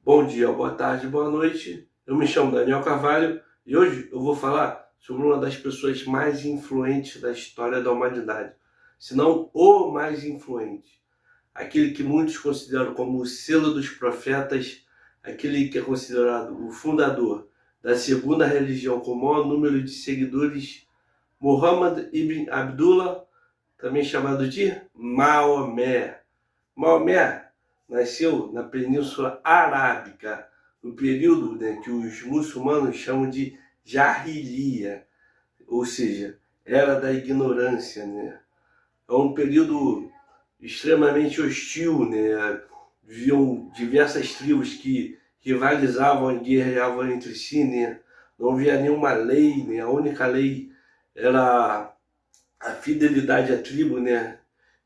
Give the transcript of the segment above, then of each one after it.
Bom dia, boa tarde, boa noite. Eu me chamo Daniel Carvalho e hoje eu vou falar sobre uma das pessoas mais influentes da história da humanidade, se não o mais influente, aquele que muitos consideram como o selo dos profetas, aquele que é considerado o fundador da segunda religião com o maior número de seguidores, Muhammad ibn Abdullah, também chamado de Maomé. Maomé nasceu na Península Arábica, no período, que os muçulmanos chamam de Jahiliya, ou seja, era da ignorância, né? É um período extremamente hostil, né? Viviam diversas tribos que rivalizavam e guerreavam entre si, né? Não havia nenhuma lei, né? A única lei era a fidelidade à tribo, né?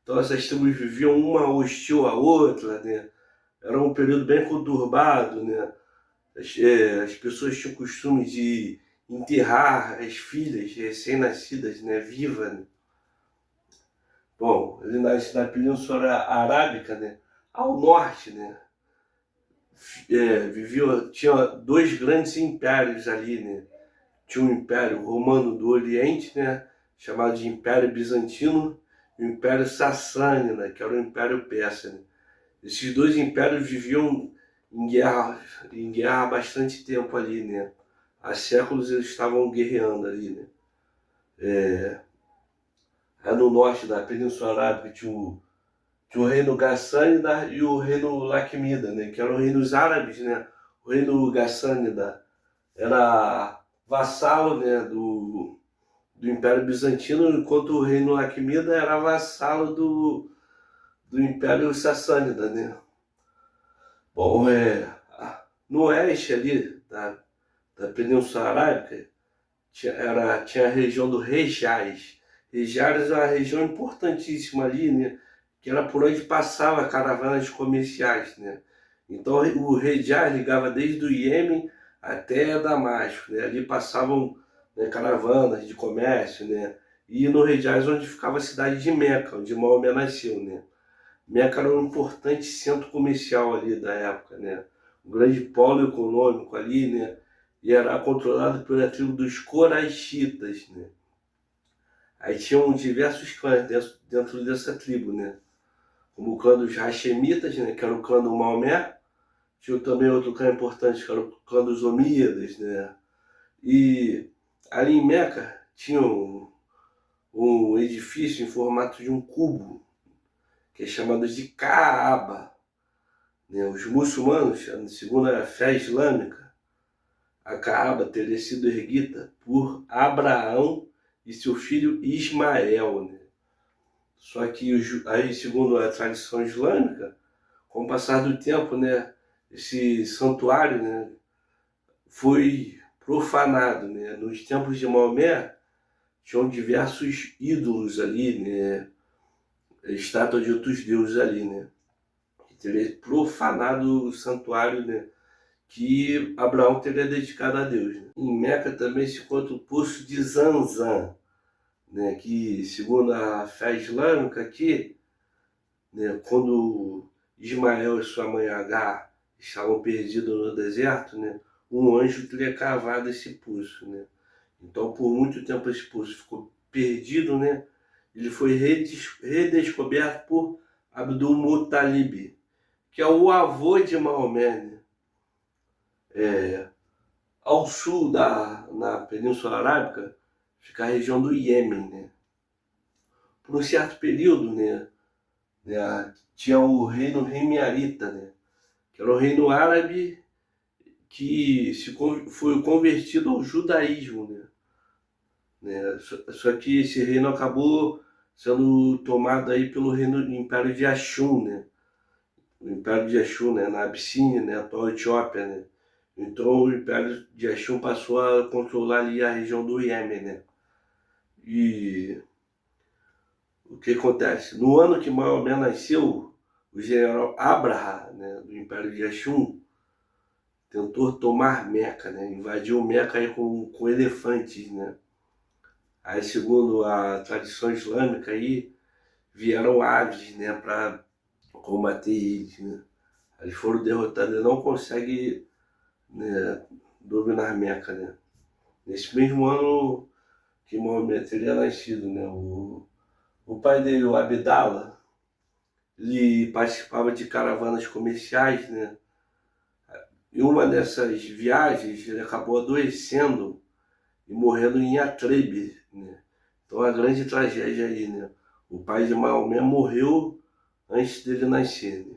Então essas tribos viviam uma hostil à outra, né? Era um período bem conturbado, né? As pessoas tinham o costume de enterrar as filhas recém-nascidas, né, vivas. Né? Bom, ele nasce na Península Arábica, né, ao norte, né? Tinha dois grandes impérios ali, né? Tinha o Império Romano do Oriente, né, chamado de Império Bizantino, e o Império Sassânida, que era o Império Persa. Né? Esses dois impérios viviam em guerra há bastante tempo ali, né? Há séculos eles estavam guerreando ali, né? No norte da Península Arábica tinha o reino Gassânida e o reino Laquimida, né? Que eram reinos árabes, né? O reino Gassânida era vassalo, né, do Império Bizantino, enquanto o reino Laquimida era vassalo do Império Sassânida, né? Bom, no oeste ali da Península Arábica tinha a região do Hejaz. Hejaz é uma região importantíssima ali, né? Que era por onde passava caravanas comerciais, né? Então o Hejaz ligava desde o Iêmen até Damasco, né? Ali passavam, né, caravanas de comércio, né? E no Hejaz onde ficava a cidade de Meca, onde Maomé nasceu, né? Meca era um importante centro comercial ali da época, né? Um grande polo econômico ali, né? E era controlado pela tribo dos Coraixitas, né? Aí tinham diversos clãs dentro dessa tribo, né? Como o clã dos Hashemitas, né? Que era o clã do Maomé. Tinha também outro clã importante, que era o clã dos Omíadas, né? E ali em Meca tinha um edifício em formato de um cubo, que é chamado de Kaaba. Né? Os muçulmanos, segundo a fé islâmica, a Kaaba teria sido erguida por Abraão e seu filho Ismael. Né? Só que, aí, segundo a tradição islâmica, com o passar do tempo, né, esse santuário, né, foi profanado. Né? Nos tempos de Maomé, tinham diversos ídolos ali, né, estátuas de outros deuses ali, né, que teria profanado o santuário, né, que Abraão teria dedicado a Deus. Né? Em Meca também se encontra o poço de Zanzan, né, que segundo a fé islâmica aqui, né, quando Ismael e sua mãe Agar estavam perdidos no deserto, né, um anjo teria cavado esse poço. Né? Então por muito tempo esse poço ficou perdido, né? Ele foi redescoberto por Abdul Muttalib, que é o avô de Maomé. Né? Ao sul na Península Arábica fica a região do Iêmen. Né? Por um certo período, tinha o reino Remiarita, né? Que era o reino árabe que foi convertido ao judaísmo. Só que esse reino acabou sendo tomado aí pelo reino Império de Axum, né? O Império de Axum, né? Na Abissínia, né? Atual Etiópia, né? Então o Império de Axum passou a controlar ali a região do Iêmen, né? E o que acontece? No ano que Maomé nasceu, o general Abraha, né, do Império de Axum, tentou tomar Meca, né? Invadiu Meca aí com elefantes, né? Aí, segundo a tradição islâmica, aí, vieram aves, né, para combater eles. Né? Eles foram derrotados e não conseguem, né, dominar Meca, né? Nesse mesmo ano que Maomé teria nascido, né? O pai dele, o Abdala, ele participava de caravanas comerciais, né? Em uma dessas viagens, ele acabou adoecendo e morrendo em Atrebe, né? Então, a grande tragédia aí, né? O pai de Maomé morreu antes dele nascer, né?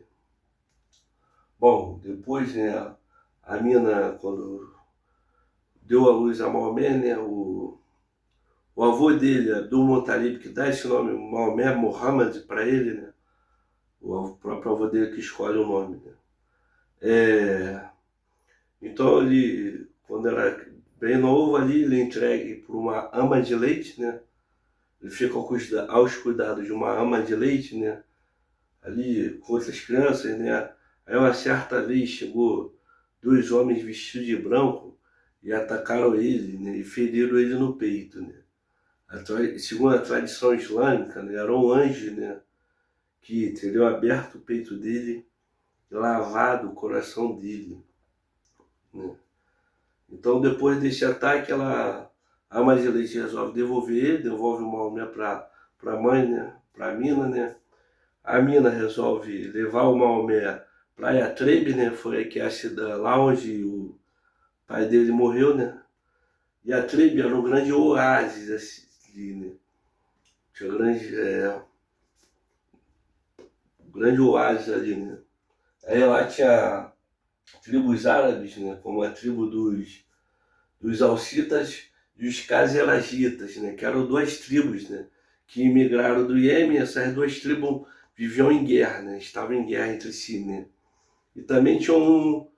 Bom, depois, né, a mina, quando deu a luz a Maomé, né, o avô dele, Abdul Muttalib, que dá esse nome, Maomé, Muhammad, para ele, né? O próprio avô dele que escolhe o nome, né? Então ele, quando era bem novo ali, ele é entregue por uma ama de leite, né? Ele fica aos cuidados de uma ama de leite, né? Ali com outras crianças, né? Aí uma certa vez chegou dois homens vestidos de branco e atacaram ele, né? E feriram ele no peito, né? Segundo a tradição islâmica, né? Era um anjo, né? Que teriam aberto o peito dele e lavado o coração dele, né? Então, depois desse ataque, a ama de leite resolve devolve o Maomé para a mãe, né? Para a mina, né? A mina resolve levar o Maomé para Yatreb, né? Foi aí que é a cidade, lá onde o pai dele morreu, né? Yatreb era um grande oásis, assim, né? Tinha um grande oásis ali, né? Aí lá tinha tribos árabes, né? Como a tribo dos Alcitas e os Khazeragitas, né? Que eram duas tribos, né? Que imigraram do Iêmen. Essas duas tribos viviam em guerra, né? Estavam em guerra entre si, né? E também tinham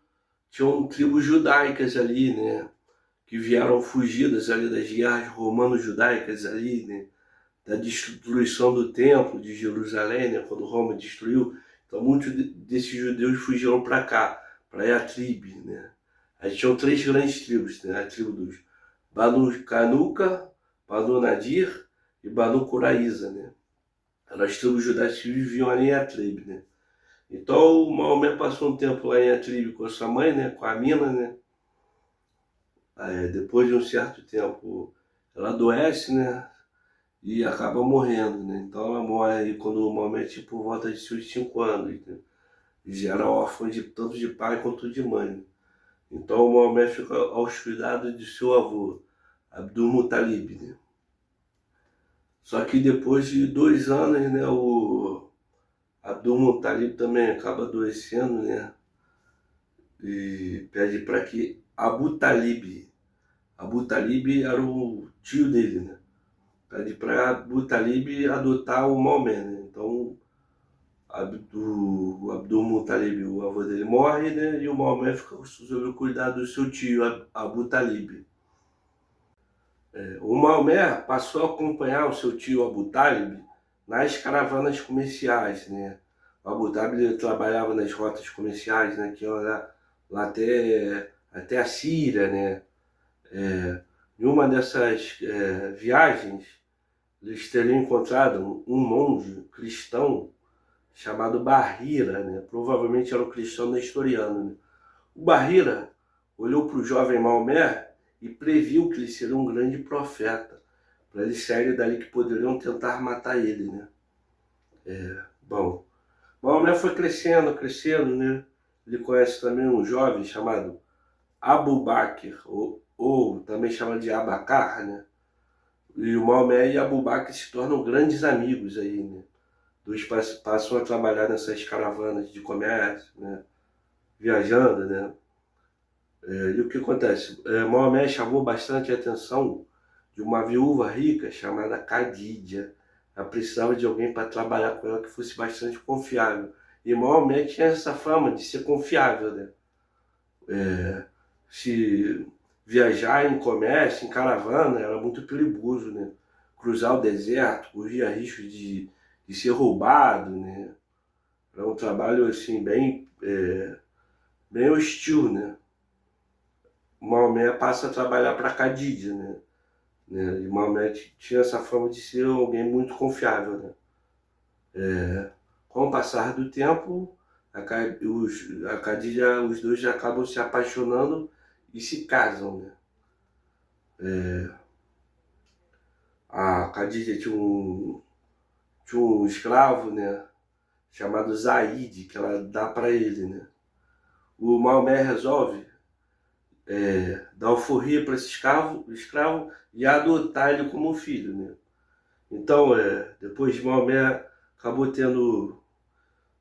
tribos judaicas ali, né? Que vieram fugidas ali das guerras romano-judaicas ali, né? Da destruição do templo de Jerusalém, né? Quando Roma destruiu. Então muitos desses judeus fugiram para cá, para Yatrib, né? Aí tinham três grandes tribos, né? A tribo dos Banu Kanuka, Banu Nadir e Banu Quraiza, né? Eram as tribos judaicas que viviam ali em Yatrib, né? Então o Maomé passou um tempo lá em Yatrib com a sua mãe, né? Com a Mina, né? Aí, depois de um certo tempo ela adoece, né? E acaba morrendo, né? Então ela morre aí quando o Maomé tinha por volta de seus 5 anos, né? E já era órfã de tanto de pai quanto de mãe. Então o Maomé fica aos cuidados de seu avô, Abdul Muttalib, né? Só que depois de 2 anos, né, o Abdul Muttalib também acaba adoecendo, né? E pede para que Abu Talib era o tio dele, né? Pede para Abu Talib adotar o Maomé, né? Então Abdul Muttalib, o avô dele, morre, né? E o Maomé fica sob o cuidado do seu tio, Abu Talib. O Maomé passou a acompanhar o seu tio Abu Talib nas caravanas comerciais, né? O Abu Talib trabalhava nas rotas comerciais, né? Que iam lá até a Síria, né? Em uma dessas viagens, eles teriam encontrado um monge cristão chamado Bahira, né? Provavelmente era um cristão nestoriano, né? O Bahira olhou para o jovem Maomé e previu que ele seria um grande profeta, para eles saírem dali que poderiam tentar matar ele, né? Bom, Maomé foi crescendo, crescendo, né? Ele conhece também um jovem chamado Abu Bakr, ou também chamado de Abacar, né? E o Maomé e Abu Bakr se tornam grandes amigos aí, né? Dois passam a trabalhar nessas caravanas de comércio, né? Viajando, né? E o que acontece? Maomé chamou bastante a atenção de uma viúva rica chamada Khadija. Ela precisava de alguém para trabalhar com ela que fosse bastante confiável. E Maomé tinha essa fama de ser confiável, né? Se viajar em comércio, em caravana, era muito perigoso, né? Cruzar o deserto, corria risco de ser roubado, né? Era um trabalho assim bem hostil, né? Maomé passa a trabalhar para Khadija, né? E Maomé tinha essa fama de ser alguém muito confiável, né? Com o passar do tempo, A Khadija, os dois acabam se apaixonando e se casam, né? A Khadija tinha um escravo, né? Chamado Zaid, que ela dá para ele, né? O Maomé resolve dar alforria para esse escravo e adotar ele como filho, né? Então, depois de Maomé acabou tendo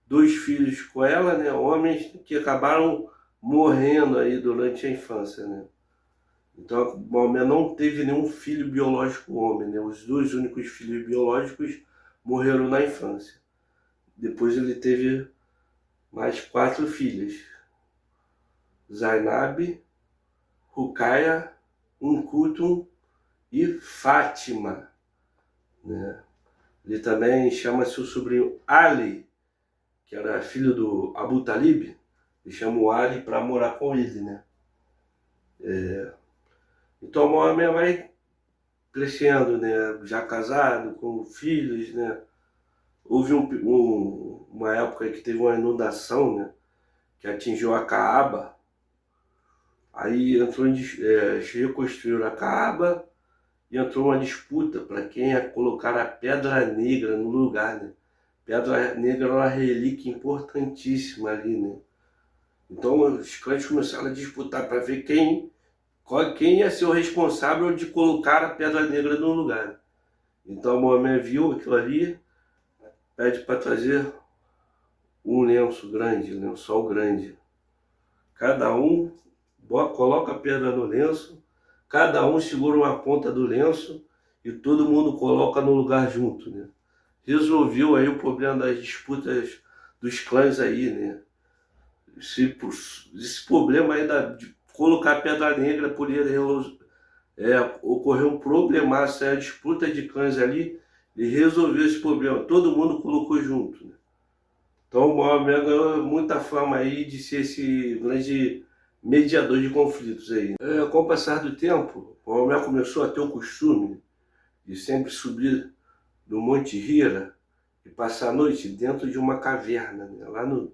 2 filhos com ela, né? Homens que acabaram morrendo aí durante a infância, né? Então, Maomé não teve nenhum filho biológico homem, né? Os 2 únicos filhos biológicos morreram na infância. Depois ele teve mais 4 filhas: Zainab, Ruqaia, Kutum e Fátima, né? Ele também chama seu sobrinho Ali, que era filho do Abu Talib, e chama o Ali para morar com ele, né? Então Maomé vai crescendo, né? Já casado, com filhos, né? Houve uma época que teve uma inundação, né? Que atingiu a Caaba. Aí reconstruíram a Caaba e entrou uma disputa para quem ia colocar a Pedra Negra no lugar, né? Pedra Negra era uma relíquia importantíssima ali, né? Então os clãs começaram a disputar para ver quem ia ser o responsável de colocar a Pedra Negra no lugar. Então Maomé viu aquilo ali, pede para trazer um lenço grande, um lençol grande. Cada um coloca a pedra no lenço, cada um segura uma ponta do lenço e todo mundo coloca no lugar junto, né? Resolveu aí o problema das disputas dos clãs aí, né? Esse problema aí de colocar a Pedra Negra poderia ocorrer um problemaço, a disputa de clãs ali, e resolveu esse problema. Todo mundo colocou junto, né? Então o Maomé ganhou muita fama aí de ser esse grande mediador de conflitos aí. Com o passar do tempo, o Maomé começou a ter o costume de sempre subir no Monte Hira e passar a noite dentro de uma caverna, né? Lá no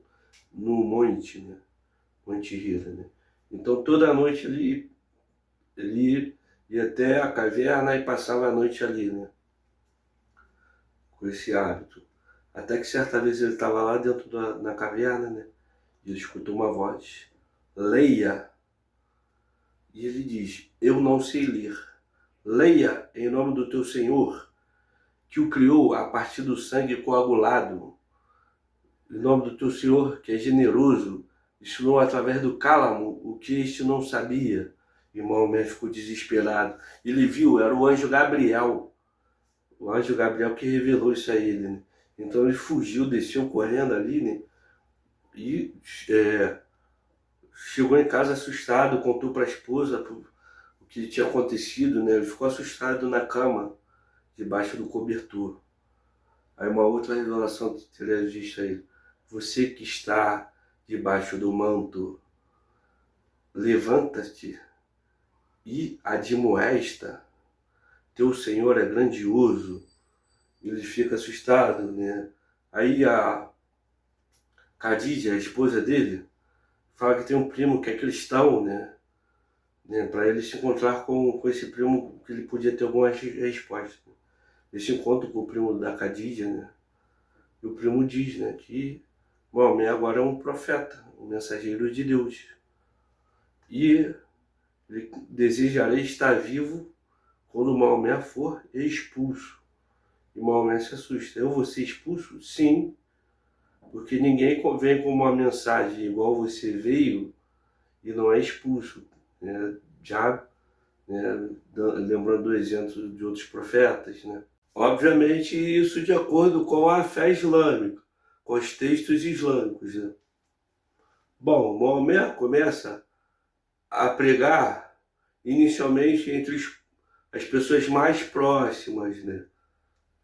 monte, né? Monte Hira, né? Então toda noite ele ia até a caverna e passava a noite ali, né? Com esse hábito. Até que certa vez ele estava lá dentro da caverna, né? E ele escutou uma voz: leia. E ele diz: eu não sei ler. Leia em nome do teu Senhor, que o criou a partir do sangue coagulado. Em nome do teu Senhor, que é generoso, ensinou através do cálamo o que este não sabia. E Maomé ficou desesperado. Ele viu, era o anjo Gabriel. O anjo Gabriel que revelou isso a ele, né? Então ele fugiu, desceu correndo ali, né? E chegou em casa assustado, contou para a esposa o que tinha acontecido, né? Ele ficou assustado na cama, debaixo do cobertor. Aí uma outra revelação que ele diz a ele: você que está debaixo do manto, levanta-te e admoesta, teu Senhor é grandioso. Ele fica assustado, né? Aí a Khadija, a esposa dele, fala que tem um primo que é cristão, né? Para ele se encontrar com esse primo, que ele podia ter alguma resposta. Ele se encontra com o primo da Khadija, né? E o primo diz, né, que Maomé agora é um profeta, um mensageiro de Deus. E ele desejará estar vivo quando Maomé for expulso. E Maomé se assusta: eu vou ser expulso? Sim, porque ninguém vem com uma mensagem igual você veio e não é expulso, né? Já, né, lembrando do exemplo de outros profetas, né? Obviamente isso de acordo com a fé islâmica, com os textos islâmicos, né? Bom, Maomé começa a pregar inicialmente entre as pessoas mais próximas, né?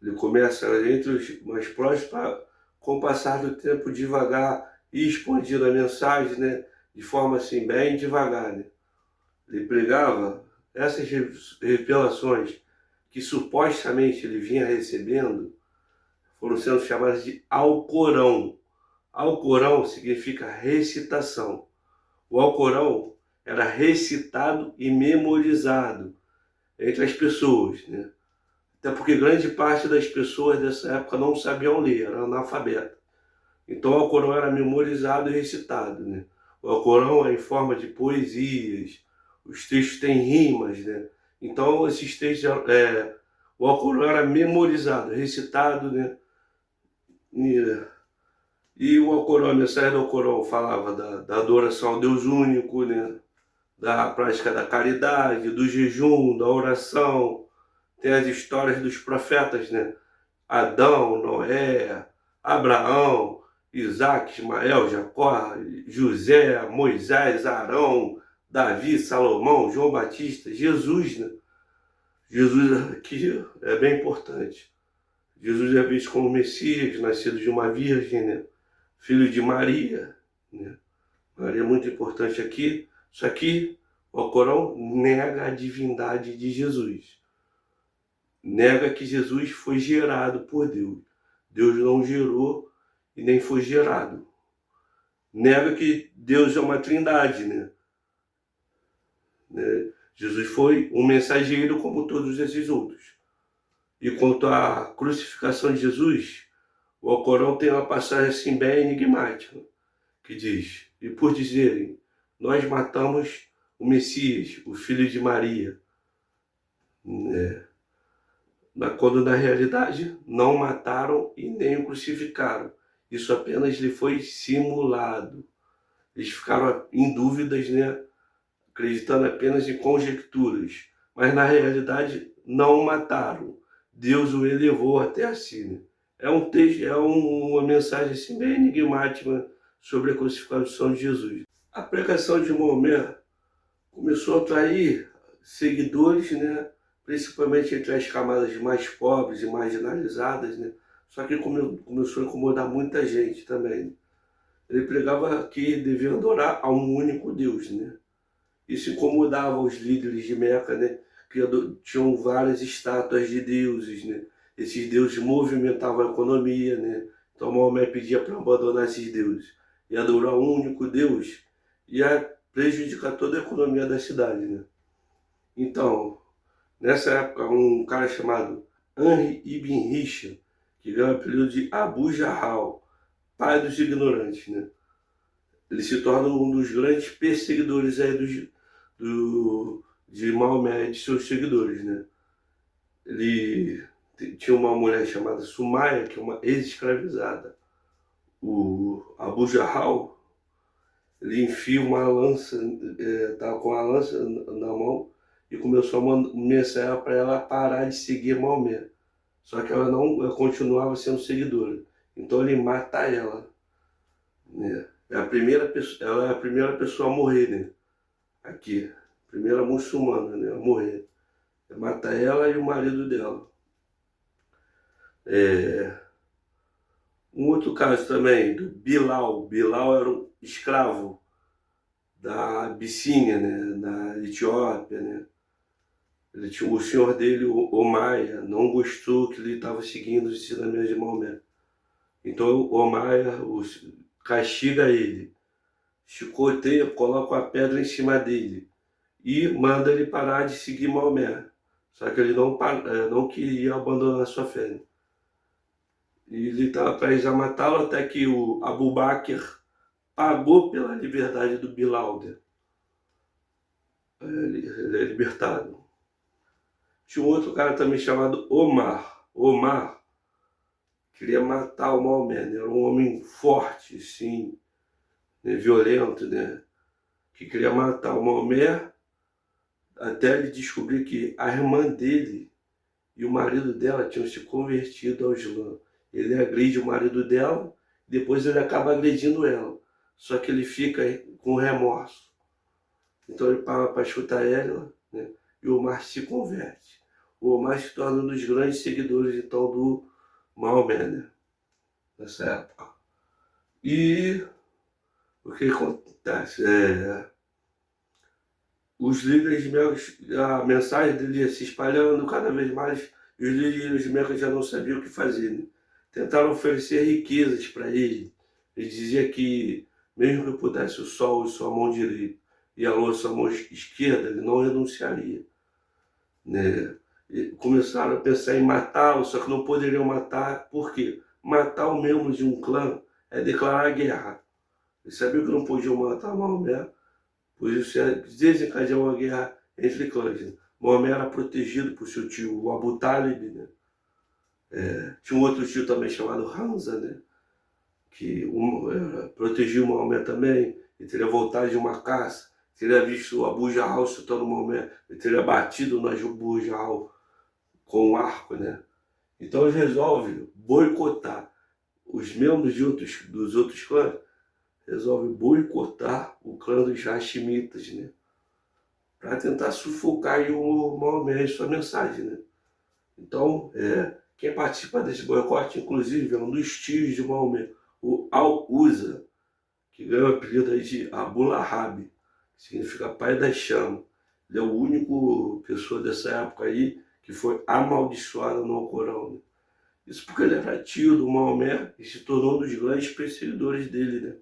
Ele começa entre os mais próximos, com o passar do tempo, devagar e expandindo a mensagem, né? De forma assim, bem devagar, né? Ele pregava essas revelações que supostamente ele vinha recebendo, foram sendo chamadas de Alcorão. Alcorão significa recitação. O Alcorão era recitado e memorizado entre as pessoas, né? Até porque grande parte das pessoas dessa época não sabiam ler, eram analfabetas. Então o Alcorão era memorizado e recitado, né? O Alcorão é em forma de poesias, os textos têm rimas, né? Então esses textos, o Alcorão era memorizado, recitado, né? E o Alcorão, a mensagem do Alcorão falava da adoração ao Deus único, né? Da prática da caridade, do jejum, da oração. Tem as histórias dos profetas, né? Adão, Noé, Abraão, Isaac, Ismael, Jacó, José, Moisés, Arão, Davi, Salomão, João Batista, Jesus, né? Jesus aqui é bem importante. Jesus é visto como Messias, nascido de uma virgem, né? Filho de Maria, né? Maria é muito importante aqui. Só que o Alcorão nega a divindade de Jesus. Nega que Jesus foi gerado por Deus. Deus não gerou e nem foi gerado. Nega que Deus é uma trindade, né? Jesus foi um mensageiro como todos esses outros. E quanto à crucificação de Jesus, o Alcorão tem uma passagem assim bem enigmática, que diz: e por dizerem, nós matamos o Messias, o filho de Maria, né? Quando na realidade não mataram e nem o crucificaram. Isso apenas lhe foi simulado. Eles ficaram em dúvidas, né? Acreditando apenas em conjecturas. Mas na realidade não o mataram. Deus o elevou até assim, né? É um texto, uma mensagem assim, bem enigmática sobre a crucificação de Jesus. A pregação de Maomé começou a atrair seguidores, né? Principalmente entre as camadas mais pobres e marginalizadas, né? Só que começou a incomodar muita gente também. Ele pregava que deviam adorar a um único Deus, né? Isso incomodava os líderes de Meca, né? Que tinham várias estátuas de deuses, né? Esses deuses movimentavam a economia, né? Então Maomé pedia para abandonar esses deuses e adorar um único Deus, ia prejudicar toda a economia da cidade, né? Então, nessa época, um cara chamado Henri Ibn Hisham, que ganhou o apelido de Abu Jahal, pai dos ignorantes, né? Ele se torna um dos grandes perseguidores aí de Maomé e de seus seguidores, né? Ele tinha uma mulher chamada Sumaia, que é uma ex-escravizada. O Abu Jahal, ele enfia uma lança, estava com a lança na mão, e começou a mensagem para ela parar de seguir Maomé. Só que ela continuava sendo seguidora. Então ele mata ela, né? Ela é a primeira pessoa a morrer, né? Aqui, primeira muçulmana, né? A morrer. Mata ela e o marido dela. Um outro caso também, do Bilal. Bilal era um escravo da Abissínia, né? Da Etiópia, né? O senhor dele, o Maia, não gostou que ele estava seguindo os ensinamentos de Maomé. Então o Maia castiga ele, chicoteia, coloca a pedra em cima dele e manda ele parar de seguir Maomé. Só que ele não queria abandonar sua fé. E ele estava prestes a matá-lo até que o Abu Bakr pagou pela liberdade do Bilal. Ele é libertado. Tinha um outro cara também chamado Omar. Omar queria matar o Maomé, né? Era um homem forte, sim, né? Violento, né? Que queria matar o Maomé até ele descobrir que a irmã dele e o marido dela tinham se convertido ao Islã. Ele agride o marido dela, depois ele acaba agredindo ela. Só que ele fica com remorso. Então ele para escutar ela, né? E o Omar se converte. O Omar se torna um dos grandes seguidores então do Maomé, né? Nessa época. E o que acontece? Os líderes de Meca, a mensagem dele ia se espalhando cada vez mais, e os líderes de Meca já não sabiam o que fazer, né? Tentaram oferecer riquezas para ele, Ele dizia que, mesmo que pudesse o sol em sua mão direita e a lua em sua mão esquerda, ele não renunciaria, né? E começaram a pensar em matá-lo, só que não poderiam matar, por quê? Matar o membro de um clã é declarar guerra. Eles sabiam que não podiam matar Maomé, por isso ia desencadear uma guerra entre clãs. Né? Maomé era protegido por seu tio, o Abu Talib, né? Tinha um outro tio também chamado Hamza, né? Que protegia o Maomé também, e teria voltado de uma caça, teria visto o Abu Jahal chutando o Maomé, e teria batido no Abu Jahal com um arco, né? Então eles resolvem boicotar os membros dos outros clãs, resolvem boicotar o clã dos Hashimitas, né? Para tentar sufocar aí o Maomé e sua mensagem, né? Então, quem participa desse boicote, inclusive, é um dos tios de Maomé, o Al-Uza, que ganhou o apelido aí de Abu Lahab, que significa pai da chama. Ele é o único pessoa dessa época aí que foi amaldiçoada no Alcorão, né? Isso porque ele era tio do Maomé e se tornou um dos grandes perseguidores dele, né?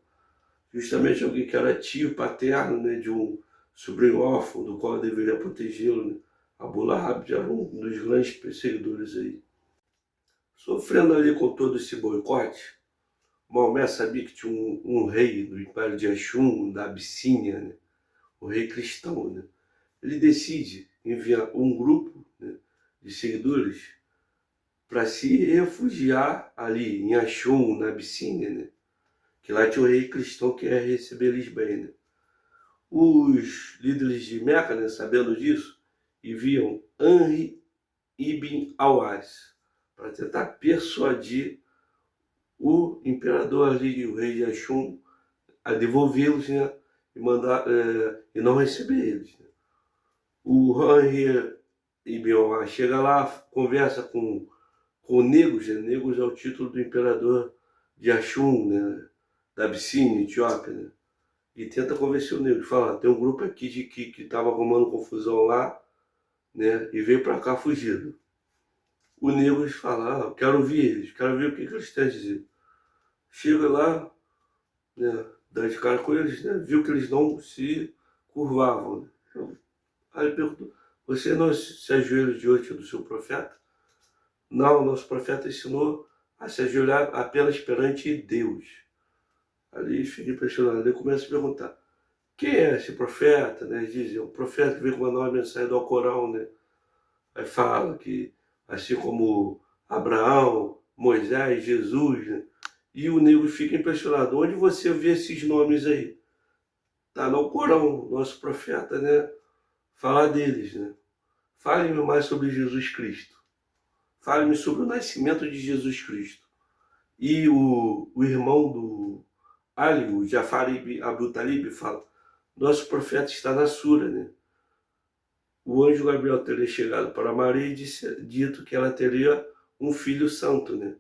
Justamente alguém que era tio paterno, né, de um sobrinho órfão, do qual deveria protegê-lo, né? Abu Lahab era um dos grandes perseguidores aí. Sofrendo ali com todo esse boicote, Maomé sabia que tinha um rei do Império de Axum, da Abissínia, né? Um rei cristão, né? Ele decide enviar um grupo, né, de seguidores para se refugiar ali em Axum, na Abissínia, né? Que lá tinha um rei cristão que ia receber eles bem, né? Os líderes de Meca, né, sabendo disso, enviam Henri ibn Awaz para tentar persuadir o imperador ali, o rei de Axum, a devolvê-los, né, e não receber eles. Né? O Henri ibn Awaz chega lá, conversa com Negus, né? Negus é o título do imperador de Axum, né, da Abissínia, Etiópia, né? E tenta convencer o Negus, fala, tem um grupo aqui que estava arrumando confusão lá, né, e veio para cá fugido. O Negus fala, quero ouvir eles, quero ver o que eles têm a dizer. Chega lá, né, dá de cara com eles, né, viu que eles não se curvavam. Né? Aí ele perguntou, você não se ajoelha diante do seu profeta? Não, nosso profeta ensinou a se ajoelhar apenas perante Deus. Ali fica impressionado, ele começa a perguntar, quem é esse profeta? Né? Eles dizem, é um profeta que veio mandar uma mensagem do Alcorão, né? Aí fala que, assim como Abraão, Moisés, Jesus, né? E o nego fica impressionado. Onde você vê esses nomes aí? Tá no Alcorão, nosso profeta, né? Falar deles, né? Fale-me mais sobre Jesus Cristo. Fale-me sobre o nascimento de Jesus Cristo. E o irmão do Ali, o Jafar ibn Abu Talib, fala, nosso profeta está na Sura, né? O anjo Gabriel teria chegado para Maria e dito que ela teria um filho santo, né?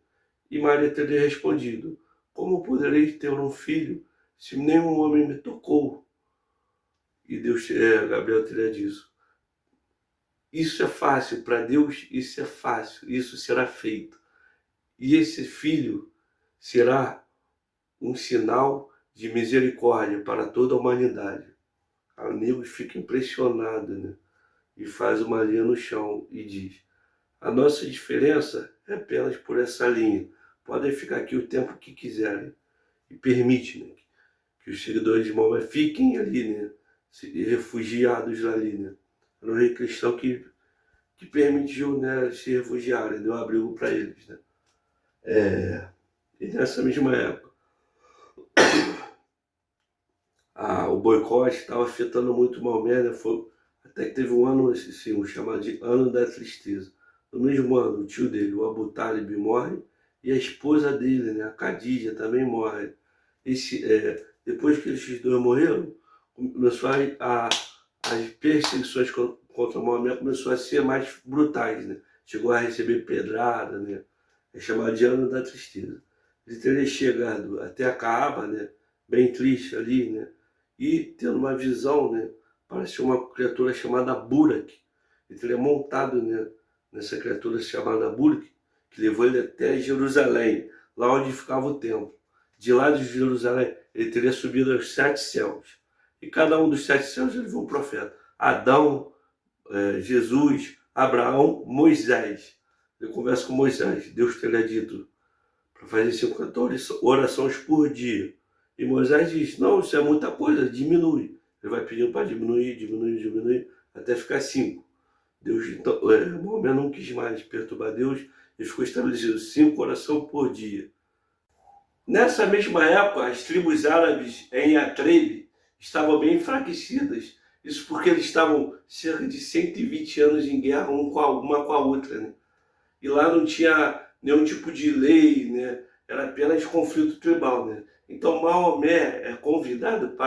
E Maria teria respondido, como poderei ter um filho se nenhum homem me tocou? E Gabriel teria dito, isso é fácil, para Deus isso é fácil, isso será feito. E esse filho será um sinal de misericórdia para toda a humanidade. O nego fica impressionado, né? E faz uma linha no chão e diz, a nossa diferença é apenas por essa linha. Podem ficar aqui o tempo que quiserem. E permite, né, que os seguidores de Maomé fiquem ali, né, refugiados ali, né. Era um rei cristão que permitiu, né, se refugiarem, deu abrigo para eles, né. E nessa mesma época, o boicote estava afetando muito Maomé, né, até que teve um ano, assim, um chamado de Ano da Tristeza. No mesmo ano, o tio dele, o Abu Talib, morre, e a esposa dele, né, a Khadija, também morre. Depois que esses dois morreram, começou as perseguições contra Maomé começou a ser mais brutais, né? Chegou a receber pedrada, né? É chamado de Ano da Tristeza. Ele teria chegado até a Caaba, né? Bem triste ali, né? E tendo uma visão, né? Parecia uma criatura chamada Burak. Ele teria montado, né, nessa criatura chamada Burak, que levou ele até Jerusalém, lá onde ficava o templo. de lá de Jerusalém, ele teria subido aos 7 céus. E cada um dos 7 céus ele viu um profeta. Adão, Jesus, Abraão, Moisés. Ele conversa com Moisés. Deus teria dito para fazer 50 orações por dia. E Moisés diz, não, isso é muita coisa, diminui. Ele vai pedindo para diminuir, até ficar 5. Deus, então, Maomé não quis mais perturbar Deus e ficou estabelecido 5 orações por dia. Nessa mesma época, as tribos árabes em Yatreb estavam bem enfraquecidas. Isso porque eles estavam cerca de 120 anos em guerra uma com a outra, né? E lá não tinha nenhum tipo de lei, né? Era apenas conflito tribal, né? Então Maomé é convidado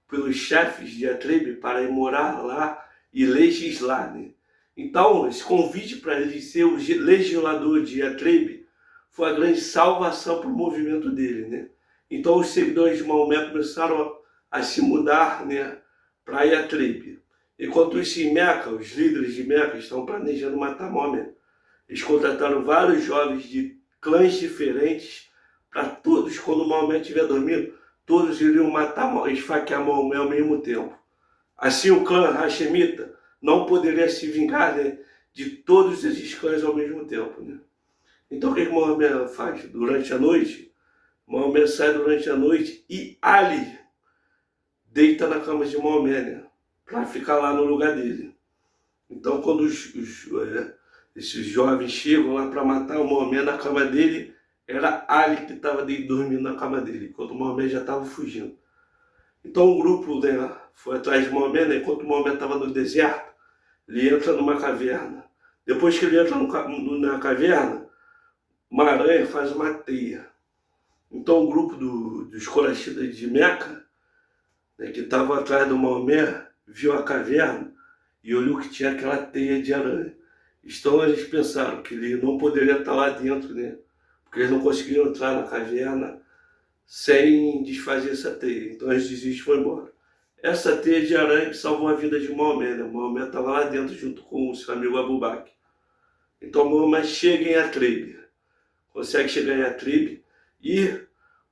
pelos chefes de Yatreb para ir morar lá e legislar, né? Então, esse convite para ele ser o legislador de Yatreb foi a grande salvação para o movimento dele, né? Então, os seguidores de Maomé começaram a se mudar, né, para Yatreb. Enquanto isso, em Meca, os líderes de Meca estão planejando matar Maomé. Eles contrataram vários jovens de clãs diferentes para todos, quando Maomé estiver dormindo, todos iriam matar, esfaquear Maomé ao mesmo tempo. Assim, o clã Hashemita não poderia se vingar, né, de todos esses clãs ao mesmo tempo, né? Então, o que Maomé faz? Durante a noite, Maomé sai durante a noite e Ali deita na cama de Maomé, né, para ficar lá no lugar dele. Então, quando esses jovens chegam lá para matar o Maomé na cama dele, era Ali que estava dormindo na cama dele, enquanto o Maomé já estava fugindo. Então, um grupo, né, foi atrás de Maomé, né, enquanto o Maomé estava no deserto, ele entra numa caverna. Depois que ele entra na caverna, uma aranha faz uma teia. Então o grupo dos corachitas de Meca, né, que estava atrás do Maomé, viu a caverna e olhou que tinha aquela teia de aranha. Então eles pensaram que ele não poderia estar lá dentro, né? Porque eles não conseguiram entrar na caverna sem desfazer essa teia. Então eles desistem e foram embora. Essa teia de aranha que salvou a vida de Maomé, né? Maomé estava lá dentro junto com o seu amigo Abu Bakr. Então Maomé chega em Yatreb, consegue chegar em Yatreb, e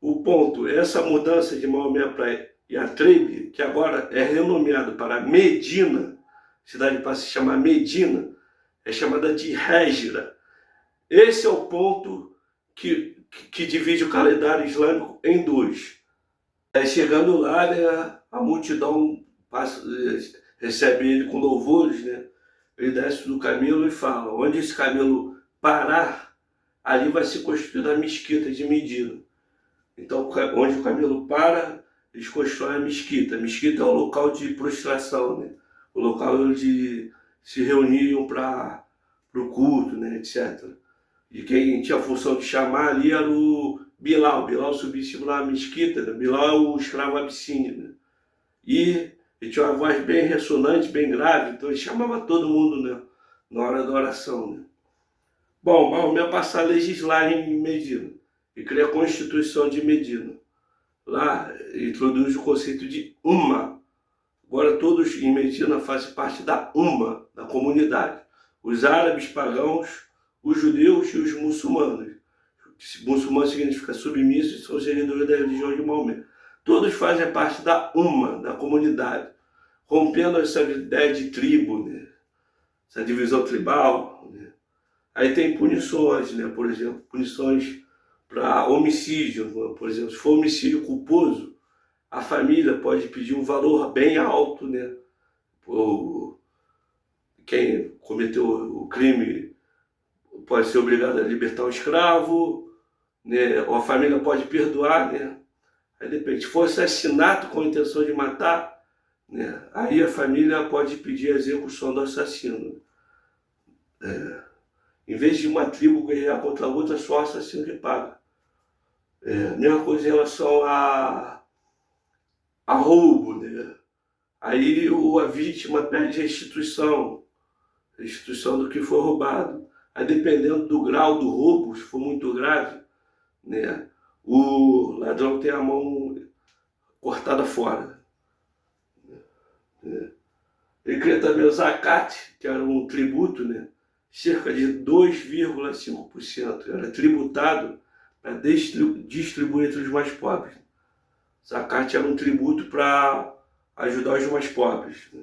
o ponto, essa mudança de Maomé para Yatreb, que agora é renomeado para Medina, cidade para se chamar Medina, é chamada de Hégira. Esse é o ponto que divide o calendário islâmico em 2. Chegando lá, né, a multidão recebe ele com louvores, né? Ele desce do camelo e fala, onde esse camelo parar, ali vai se construir a mesquita de Medina. Então, onde o camelo para, eles constroem a mesquita. A mesquita é o local de prostração, né? O local onde se reuniam para o culto, né, etc. E quem tinha a função de chamar ali era o Bilal. Bilal subia em cima da mesquita, né? Bilal é o escravo abissínio, né? E ele tinha uma voz bem ressonante, bem grave, então ele chamava todo mundo, né, na hora da oração, né? Bom, Maomé passa a legislar em Medina e cria a Constituição de Medina. Lá introduz o conceito de Umma. Agora todos em Medina fazem parte da Umma, da comunidade. Os árabes pagãos, os judeus e os muçulmanos. Muçulmano significa submisso e são seguidores da religião de Maomé. Todos fazem parte da Umma, da comunidade, rompendo essa ideia de tribo, né? Essa divisão tribal, né? Aí tem punições, né? Por exemplo, punições para homicídio. Por exemplo, se for homicídio culposo, a família pode pedir um valor bem alto, né? Quem cometeu o crime pode ser obrigado a libertar o escravo, né? Ou a família pode perdoar, né? Aí depende. Se for assassinato com a intenção de matar, né, aí a família pode pedir a execução do assassino. Em vez de uma tribo guerrear contra a outra, só o assassino que paga. Mesma coisa em relação a roubo, né? Aí a vítima pede restituição do que foi roubado. Aí dependendo do grau do roubo, se for muito grave, né, o ladrão tem a mão cortada fora. Ele cria também o zakat, que era um tributo, né, cerca de 2,5%. Era tributado para distribuir entre os mais pobres. Zakat era um tributo para ajudar os mais pobres, né?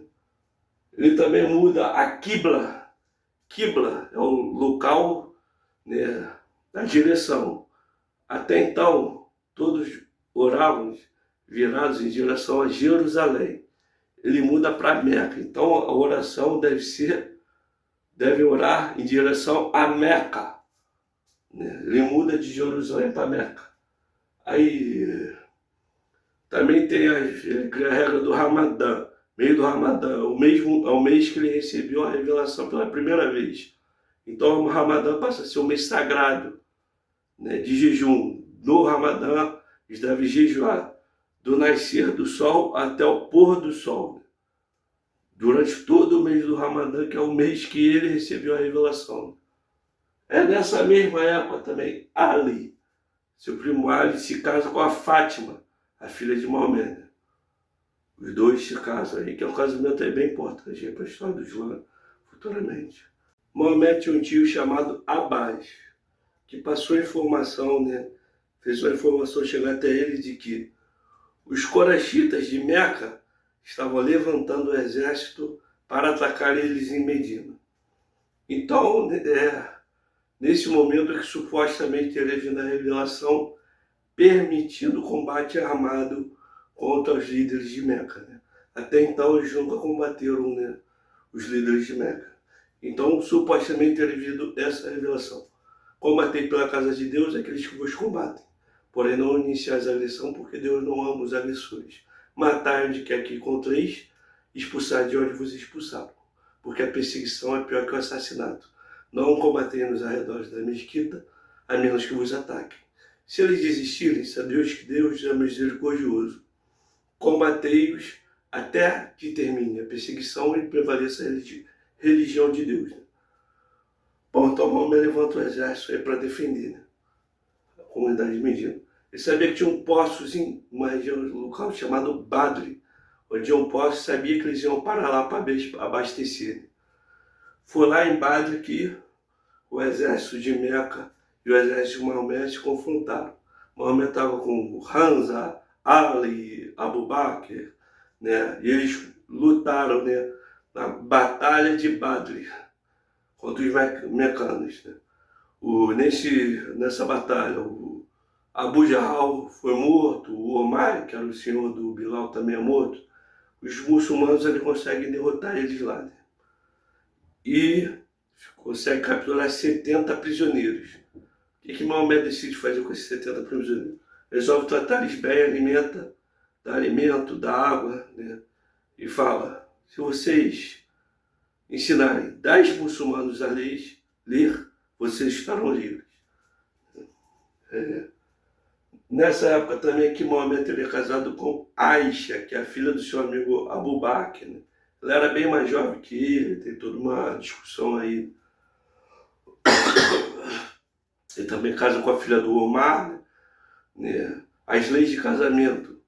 Ele também muda a Qibla. Qibla é o local, né, da direção. Até então, todos oravam virados em direção a Jerusalém. Ele muda para Meca. Então a oração deve orar em direção a Meca, né? Ele muda de Jerusalém para Meca. Aí também tem a regra do Ramadã. Meio do Ramadã, é o mês que ele recebeu a revelação pela primeira vez. Então o Ramadã passa a ser um mês sagrado, né, de jejum. No Ramadã, eles devem jejuar do nascer do sol até o pôr do sol, durante todo o mês do Ramadã, que é o mês que ele recebeu a revelação. É nessa mesma época também, Ali, seu primo Ali, se casa com a Fátima, a filha de Maomé. Os dois se casam aí, que é um casamento aí bem importante para a história do Islã futuramente. Maomé tinha um tio chamado Abbas, que passou a informação, né? Fez a informação chegar até ele de que os coraxitas de Meca estavam levantando o exército para atacar eles em Medina. Então, nesse momento que supostamente teria vindo a revelação permitindo o combate armado contra os líderes de Meca, né? Até então eles nunca combateram, né, os líderes de Meca. Então, supostamente teria vindo essa revelação. Combatei pela casa de Deus aqueles que vos combatem. Porém, não iniciais a agressão, porque Deus não ama os agressores. Matai onde quer que encontreis, expulsar de onde vos expulsaram. Porque a perseguição é pior que o assassinato. Não combatei nos arredores da mesquita, a menos que vos ataquem. Se eles desistirem, sabei que Deus é misericordioso. Combatei-os até que termine a perseguição e prevaleça a religião de Deus. Bom, então Maomé levanta o exército aí para defender, né, a comunidade de Medina. Ele sabia que tinha um poçozinho, uma região local chamado Badri, onde tinha um poço, sabia que eles iam parar lá para abastecer. Foi lá em Badri que o exército de Meca e o exército de Maomé se confrontaram. Maomé estava com Hamza, Ali, Abu Bakr, né? E eles lutaram, né, na Batalha de Badr contra os mecanos, né? Nessa batalha, o Abu Jahal foi morto, o Omar, que era o senhor do Bilal, também é morto. Os muçulmanos ali conseguem derrotar eles lá, né? E consegue capturar 70 prisioneiros. O que Maomé decide fazer com esses 70 prisioneiros? Resolve tratar eles bem, dá alimento, dá água, né? E fala: se vocês ensinarem 10 muçulmanos a ler, vocês estarão livres. Nessa época também que Maomé teria casado com Aisha, que é a filha do seu amigo Abu Bakr, né? Ela era bem mais jovem que ele, tem toda uma discussão aí. Ele também casa com a filha do Omar, né? As leis de casamento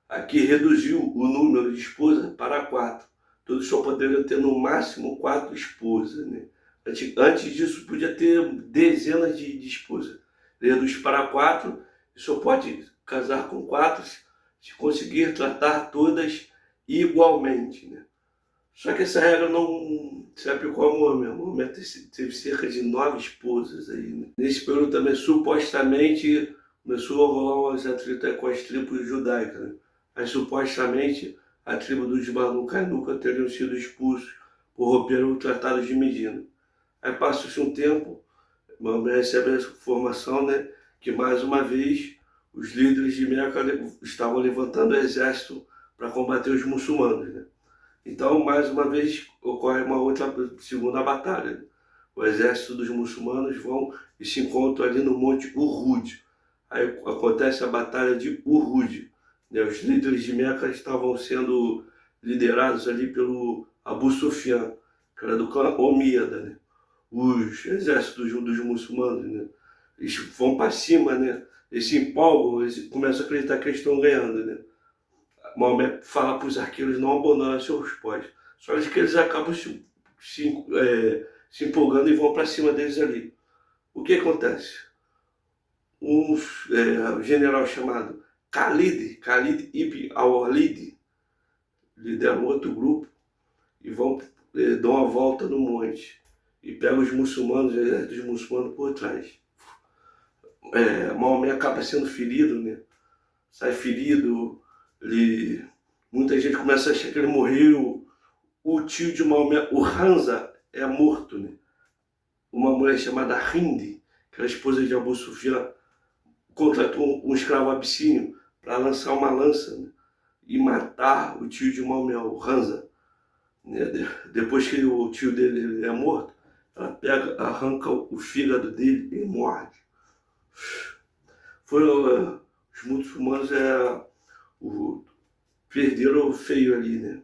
aqui reduziu o número de esposas para 4. Todos só poderiam ter no máximo 4 esposas, né? Antes disso podia ter dezenas de esposas. Ele reduz para 4 e só pode casar com 4 se conseguir tratar todas igualmente, né? Só que essa regra não se aplicou a Maomé. Maomé teve cerca de 9 esposas aí, né? Nesse período também, supostamente, começou a rolar umas atritos com as tribos judaicas, né? Mas supostamente a tribo dos Banu Qaynuqa teriam sido expulsos por romper o Tratado de Medina. Aí passa-se um tempo, Maomé recebe a informação, né, que mais uma vez os líderes de Meca estavam levantando o exército para combater os muçulmanos, né? Então, mais uma vez, ocorre uma outra segunda batalha, né? O exército dos muçulmanos vão e se encontram ali no Monte Uhud. Aí acontece a batalha de Uhud. Os líderes de Meca estavam sendo liderados ali pelo Abu Sufyan, que era do clã Omíada, né? Os exércitos dos muçulmanos, né, eles vão para cima, né? Eles se empolgam, eles começam a acreditar que eles estão ganhando, né? Maomé fala para os arqueiros não abandonarem seus postos. Só que eles acabam se empolgando e vão para cima deles ali. O que acontece? um general chamado Khalid ibn al-Walid, lidera um outro grupo e vão dar uma volta no monte e pegam os muçulmanos, o exército dos muçulmanos por trás. Maomé acaba sendo ferido, né? Sai ferido, muita gente começa a achar que ele morreu. O tio de Maomé, o Hamza, é morto, né? Uma mulher chamada Hind, que era a esposa de Abu Sufyan, contratou um escravo abissínio para lançar uma lança, né, e matar o tio de Maomé, o Hamza. Né? Depois que o tio dele é morto, ela pega, arranca o fígado dele e morde. Os muçulmanos perderam feio ali, né?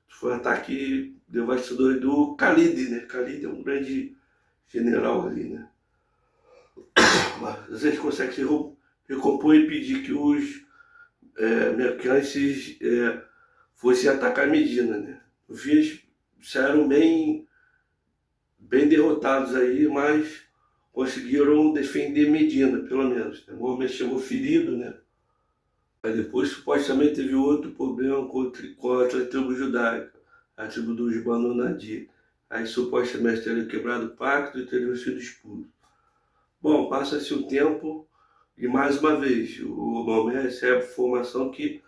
Foi um ataque devastador do Khalid, né? Khalid é um grande general ali, né? Mas às vezes consegue se recompor e pedir que os mercantes fossem atacar Medina, né? Os filhos saíram bem derrotados aí, mas conseguiram defender Medina, pelo menos. O homem chegou ferido, né? Aí depois supostamente teve outro problema contra a tribo judaica, a tribo dos Banu Nadir. Aí supostamente teriam quebrado o pacto e teriam sido expulsos. Bom, passa-se o tempo e mais uma vez o Maomé recebe informação que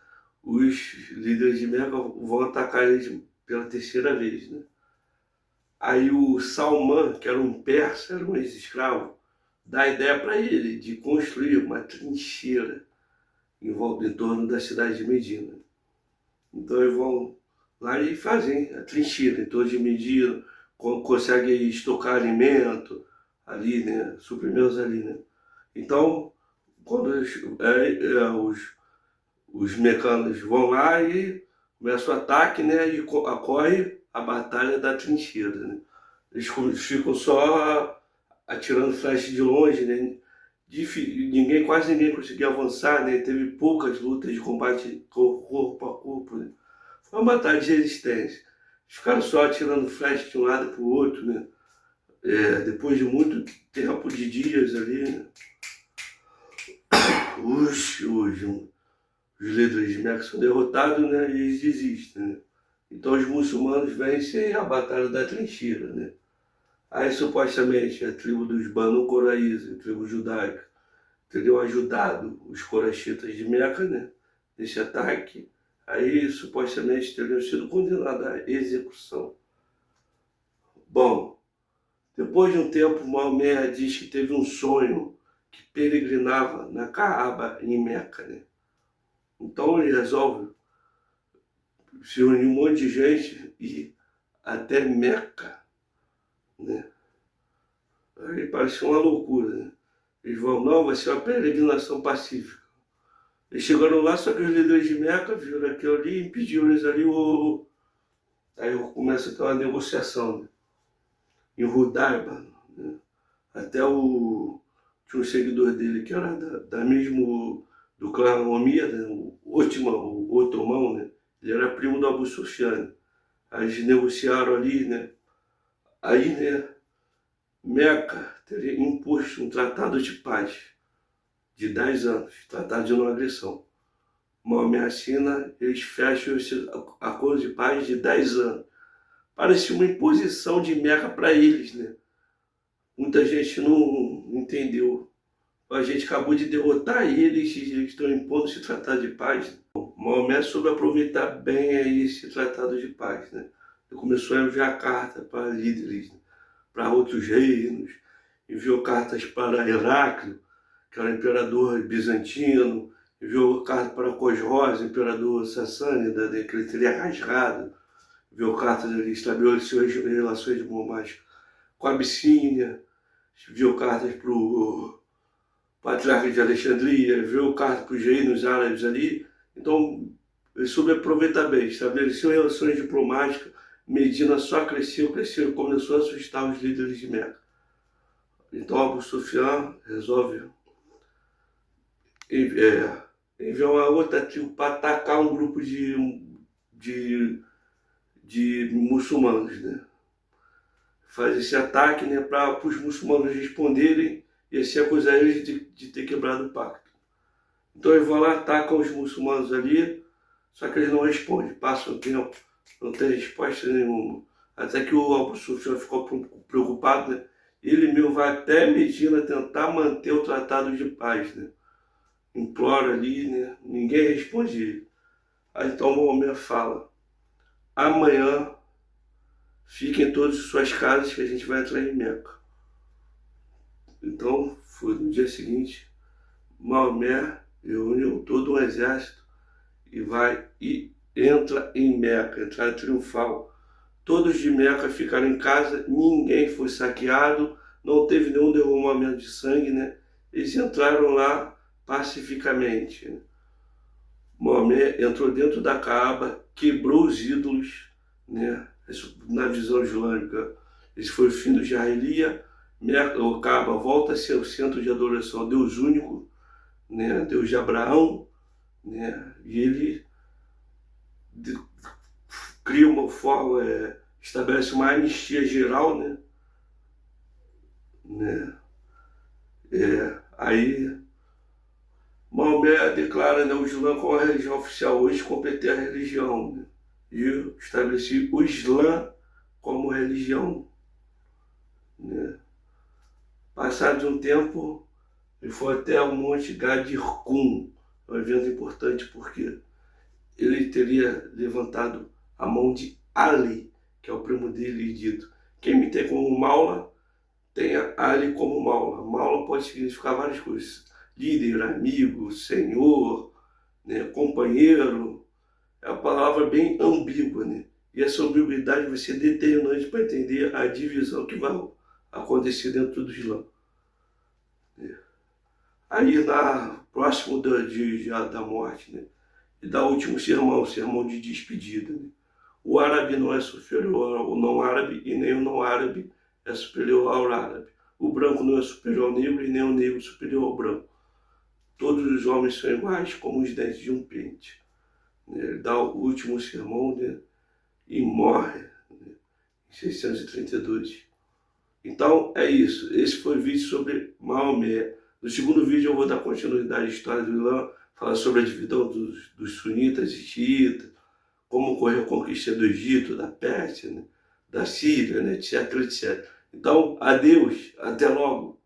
os líderes de Meca vão atacar eles pela terceira vez, né? Aí o Salman, que era um persa, era um ex-escravo, dá a ideia para ele de construir uma trincheira em torno da cidade de Medina. Então eles vão lá e fazem a trincheira em torno de Medina, conseguem estocar alimento ali, né, suprimentos ali, né. Então, quando os mecanos vão lá e começam o ataque, né, e ocorre a batalha da trincheira, né. Eles ficam só atirando flecha de longe, né. Quase ninguém conseguia avançar, né. Teve poucas lutas de combate corpo a corpo, né. Foi uma batalha de resistência. Eles ficaram só atirando flecha de um lado para o outro, né. Depois de muito tempo de dias ali, né, os líderes de Meca são derrotados, né, e eles desistem, né. Então os muçulmanos vencem a batalha da trincheira, né. Aí supostamente a tribo dos Banu Qurayza, a tribo judaica, teriam ajudado os coraxitas de Meca, né, nesse ataque. Aí supostamente teriam sido condenados à execução. Bom, depois de um tempo, Maomé diz que teve um sonho que peregrinava na Kaaba, em Meca, né? Então ele resolve se unir um monte de gente e ir até Meca, né? Aí parecia uma loucura, né? Eles vão, não, vai ser uma peregrinação pacífica. Eles chegaram lá, só que os líderes de Meca viram aquilo ali e impediram eles ali. Aí começa a ter uma negociação, né? Em Hudaiba, né? Até tinha um seguidor dele que era do clã Omíada, né? O Otomão, né? Ele era primo do Abu Sufyan. Aí eles negociaram ali, né? Aí, né, Meca teria imposto um tratado de paz de 10 anos, tratado de não agressão. Maomé assina, eles fecham esse acordo de paz de 10 anos. Parecia uma imposição de Meca para eles, né? Muita gente não entendeu. A gente acabou de derrotar eles e eles estão impondo esse tratado de paz. Maomé soube aproveitar bem aí esse tratado de paz, né? Ele começou a enviar cartas para líderes, né, para outros reinos, enviou cartas para Heráclio, que era o imperador bizantino, enviou cartas para Cosroes, imperador sassânida, né, que ele teria rasgado, enviou cartas, ele estabeleceu relações diplomáticas com a Abissínia, enviou cartas para o patriarca de Alexandria, enviou cartas para os reinos árabes ali. Então ele soube aproveitar bem, estabeleceu relações diplomáticas. Medina só cresceu e começou a assustar os líderes de Meca. Então Abu Sufyan resolve enviar uma outra tribo para atacar um grupo de muçulmanos, né? Faz esse ataque, né, para os muçulmanos responderem e assim acusar eles de ter quebrado o pacto. Então eles vão lá, atacam os muçulmanos ali, só que eles não respondem, passa o tempo, não tem resposta nenhuma. Até que o Abu Sufyan ficou preocupado, né? Ele mesmo vai até Medina tentar manter o tratado de paz, né? Implora ali, né? Ninguém responde ele. Aí então Maomé fala, amanhã fiquem todos em suas casas que a gente vai entrar em Meca. Então, foi no dia seguinte, Maomé reuniu todo um exército e vai e entra em Meca, entrada triunfal. Todos de Meca ficaram em casa, ninguém foi saqueado, não teve nenhum derramamento de sangue, né? Eles entraram lá pacificamente, né? Maomé entrou dentro da Caaba, quebrou os ídolos, né? Isso, na visão islâmica, esse foi o fim do Jahiliya. O Caaba volta a ser o centro de adoração ao Deus único, né? Deus de Abraão, né? E ele cria uma forma, estabelece uma anistia geral, né? Aí Maomé declara, né, o Islã como a religião oficial. Hoje completei a religião, né? E eu estabeleci o Islã como religião, né? Passado de um tempo, ele foi até o Monte Gadir Qum, um evento importante porque ele teria levantado a mão de Ali, que é o primo dele, e dito: quem me tem como Maula, tenha Ali como Maula. Maula pode significar várias coisas: líder, amigo, senhor, né, companheiro. É uma palavra bem ambígua, né? E essa ambiguidade vai ser determinante para entender a divisão que vai acontecer dentro do Islã. Aí, próximo da morte, né? E dá o último sermão, o sermão de despedida, né? O árabe não é superior ao não árabe e nem o não árabe é superior ao árabe. O branco não é superior ao negro e nem o negro superior ao branco. Todos os homens são iguais como os dentes de um pente. Ele dá o último sermão, né? E morre, né? Em 632. Então é isso. Esse foi o vídeo sobre Maomé. No segundo vídeo eu vou dar continuidade à história do Islã, falar sobre a divisão dos sunitas e xiitas, como ocorreu a conquista do Egito, da Pérsia, né? Da Síria, né? Etc, etc. Então, adeus, até logo.